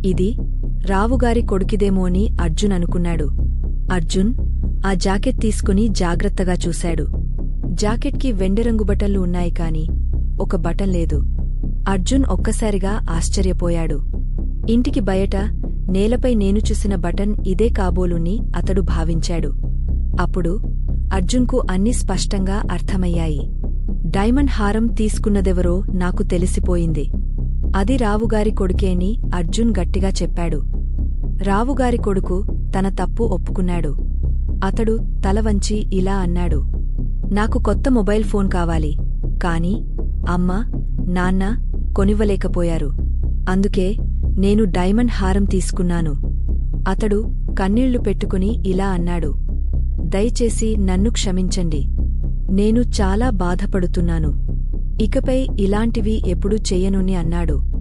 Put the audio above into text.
ఇది రావుగారి కొడుకిదేమోని అర్జున్ అనుకున్నాడు. అర్జున్ ఆ జాకెట్ తీసుకుని జాగ్రత్తగా చూశాడు. జాకెట్కి వెండిరంగు బటన్లు ఉన్నాయి కాని ఒక బటన్ లేదు. అర్జున్ ఒక్కసారిగా ఆశ్చర్యపోయాడు. ఇంటికి బయట నేలపై నేను చూసిన బటన్ ఇదే కాబోలుని అతడు భావించాడు. అప్పుడు అర్జున్కు అన్నీ స్పష్టంగా అర్థమయ్యాయి. డైమండ్ హారం తీసుకున్నదెవరో నాకు తెలిసిపోయింది. అది రావుగారి కొడుకేని అర్జున్ గట్టిగా చెప్పాడు. రావుగారి కొడుకు తన తప్పు ఒప్పుకున్నాడు. అతడు తలవంచి ఇలా అన్నాడు, నాకు కొత్త మొబైల్ ఫోన్ కావాలి. కాని అమ్మ, నాన్న కొనివ్వలేకపోయారు. అందుకే నేను డైమండ్ హారం తీసుకున్నాను. అతడు కన్నీళ్లు పెట్టుకుని ఇలా అన్నాడు, దయచేసి నన్ను క్షమించండి. నేను చాలా బాధపడుతున్నాను. ఇకపై ఇలాంటివి ఎప్పుడూ చెయ్యనుని అన్నాడు.